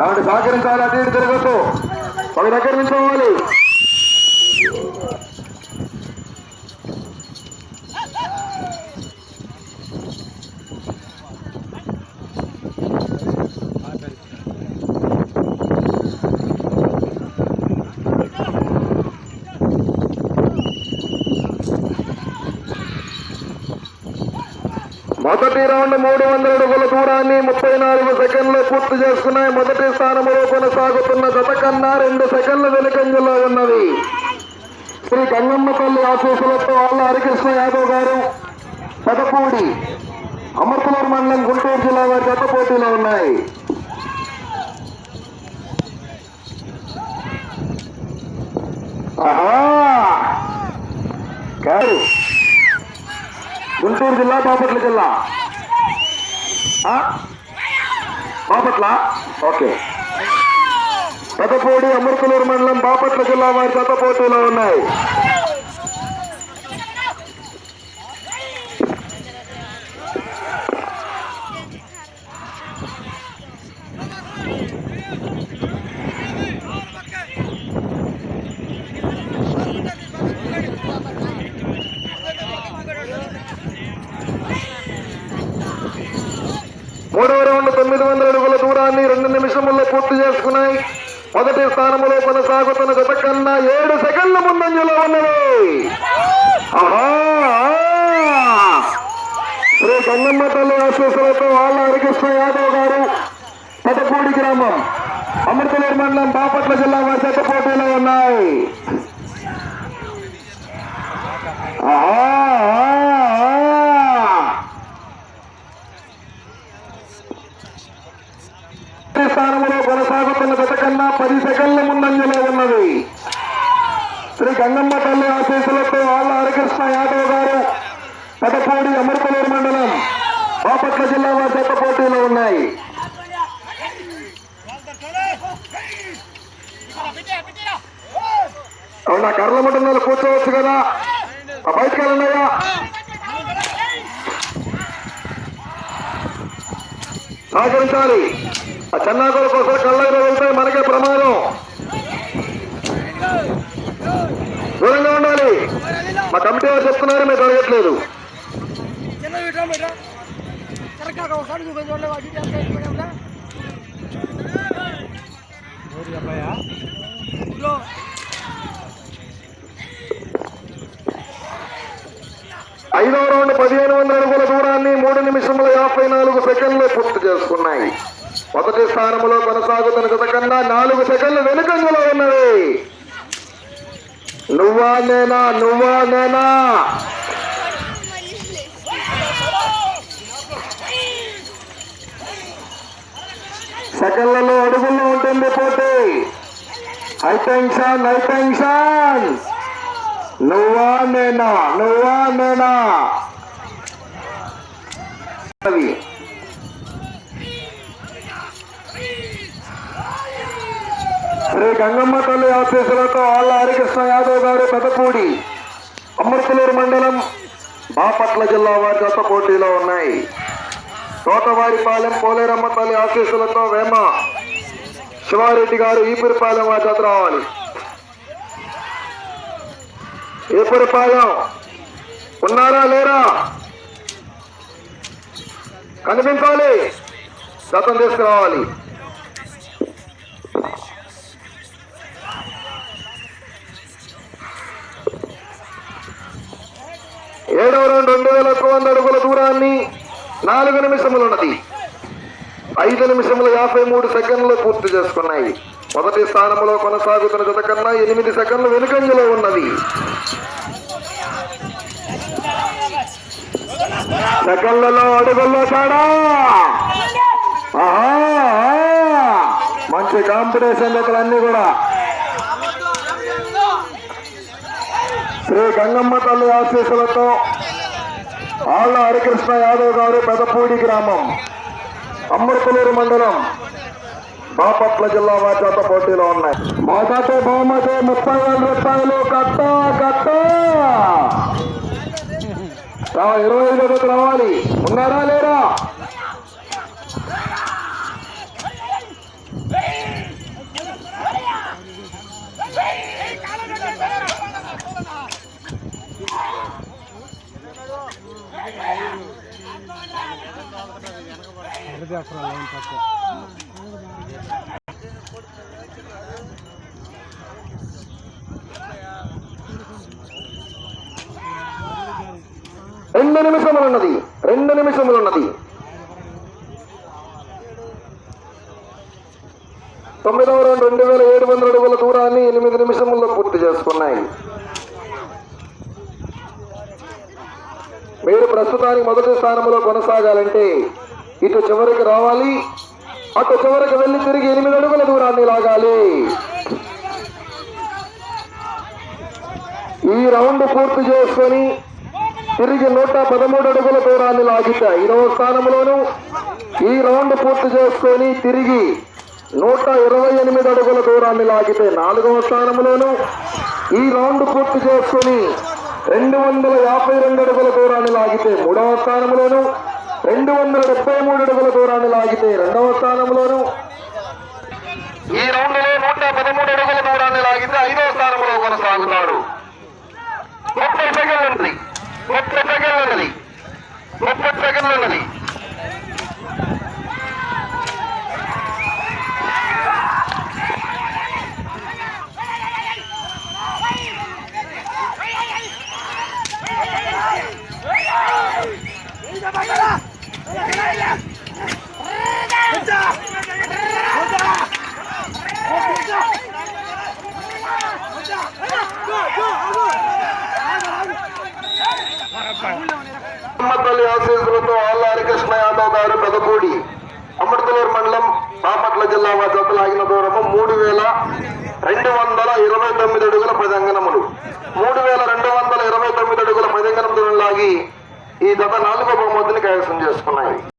కాబట్టి సహకరించాలి. అటు ఇటు తిరగద్దు, ఒక దగ్గర నిల్చోవాలి. మొదటి రౌండ్ 300 అడుగుల దూరాన్ని 34 సెకండ్లు పూర్తి చేసుకున్నాయి. మొదటి స్థానంలో కొనసాగుతున్న జత కన్నా 2 సెకండ్ల వెనుకంజలో ఉన్నది. శ్రీ గంగమ్మ తల్లి ఆశీస్సులతో వాళ్ళ హరికృష్ణ యాదవ్ గారు పెదపూడి అమర్తలూరు మండలం గుంటూరు జిల్లా వారి జత పోటీలో ఉన్నాయి. గుంటూరు జిల్లా బాపట్ల జిల్లా బాపట్ల ఓకే. పెదపూడి అమర్తలూరు మండలం బాపట్ల జిల్లా వారి జత పోటీలో ఉన్నాయి. మూడవ రౌండ్ 900 అడుగుల దూరాన్ని 2 నిమిషముల్లో పూర్తి చేసుకున్నాయి. మొదటి స్థానంలో కొనసాగుతున్న జత కన్నా 7 సెకండ్ల ముందంజలో ఉన్నది. శ్రీ గంగమ్మ తల్లి ఆశీస్సులతో వాళ్ళ హరికృష్ణ యాదవ్ గారు పెదపూడి గ్రామం అమృతలూరు మండలం బాపట్ల జిల్లా వారి జత పోటీలో ఉన్నాయి. స్థానంలో కొనసాగుతున్న జత కన్నా 10 సెకండ్ల ముందంజలో ఉన్నది. శ్రీ గంగమ్మ తల్లి ఆశీస్సులతో వాళ్ళ హరికృష్ణ యాదవ్ గారు పెదపూడి అమృతలూరు మండలం బాపట్ల జిల్లా వారి జత పోటీలో ఉన్నాయి. అవునా కర్రల మండలంలో కూర్చోవచ్చు కదా, బయటకు వెళ్ళండియా. సహకరించాలి. ఆ చెన్నాకుల కోసం కళ్ళలో వెళ్తాయి, మనకే ప్రమాదం. దూరంగా ఉండాలి. మా కమిటీ వారు చెప్తున్నారు, మీరు అడగట్లేదు. ఐదవ రౌండ్ 1500 అడుగుల దూరాన్ని 3 నిమిషముల 54 సెకండ్లు పూర్తి చేసుకున్నాయి. మొదటి స్థానంలో కొనసాగుతున్న జత కన్నా 4 సెకండ్లు వెనుకంజలో ఉన్నది. నువ్వా నేనా నువ్వా నేనా సెకండ్లలో అడుగుల్లో ఉంటుంది పోటీ. High tension high tension. నువ్వా నేనా నువ్వా నేనా. శ్రీ గంగమ్మ తల్లి ఆశీస్సులతో వాళ్ళ హరికృష్ణ యాదవ్ గారు పెదపూడి అమృతలూరు మండలం బాపట్ల జిల్లా వారి జత పోటీలో ఉన్నాయి. తోటవారిపాలెం పోలేరమ్మ తల్లి ఆశీస్సులతో వేమ శివారెడ్డి గారు ఈపురిపాలెం వారి జత రావాలి. ఈపురిపాలెం ఉన్నారా లేరా కనిపించాలి, జతం తీసుకురావాలి. ఏడవ రౌండ్ 2100 అడుగుల దూరాన్ని 4 నిమిషములు ఉన్నది. 5 నిమిషముల 53 సెకండ్లు పూర్తి చేసుకున్నాయి. మొదటి స్థానంలో కొనసాగుతున్న జత కన్నా 8 సెకండ్లు వెనుకంజలో ఉన్నది. సెకండ్లలో అడుగుల్లో తేడా. మంచి కాంపిటీషన్ అన్నీ కూడా. శ్రీ గంగమ్మ తల్లి ఆశీస్సులతో ఆళ్ల హరికృష్ణ యాదవ్ గారు పెదపూడి గ్రామం అమృతలూరు మండలం బాపట్ల జిల్లా వారి జత పోటీలో ఉన్నాయి. మొదటి బహుమతి 30,000 రూపాయలు. కట్ట కట్ట 25 జత రావాలి. ఉన్నారా లేరా? రెండు నిమిషములున్నది 9వ రౌండ్ 2700 అడుగుల దూరాన్ని 8 నిమిషముల్లో పూర్తి చేసుకున్నాయి. మీరు ప్రస్తుతానికి మొదటి స్థానంలో కొనసాగాలంటే ఇటు చివరికి రావాలి, అటు చివరికి వెళ్లి తిరిగి 8 అడుగుల దూరాన్ని లాగాలి. ఈ రౌండ్ పూర్తి చేసుకొని తిరిగి 113 అడుగుల దూరాన్ని లాగితే 5వ స్థానంలోను, ఈ రౌండ్ పూర్తి చేసుకొని తిరిగి 128 అడుగుల దూరాన్ని లాగితే 4వ స్థానంలోను, ఈ రౌండ్ పూర్తి చేసుకొని 252 అడుగుల దూరాన్ని లాగితే 3వ స్థానంలోను, 273 అడుగుల దూరాన్ని లాగితే 2వ స్థానంలోను, ఈ రౌండ్ లో 113 అడుగుల దూరాన్ని లాగితే 5వ స్థానంలో కొనసాగుతాడు. 30 సెకండ్లు ఉన్నది. అమ్మతల్లి ఆశీస్సులతో ఆల్లారి కృష్ణ యాదవ్ గారు పెదపూడి అమృతలూరు మండలం బాపట్ల జిల్లా జత లాగిన దూరము 3229 అడుగుల 10 అంగనములు. 3229 అడుగుల 10 అంగనం దూరం లాగి ఈ జత 4వ బహుమతిని కైవసం చేసుకున్నాయి.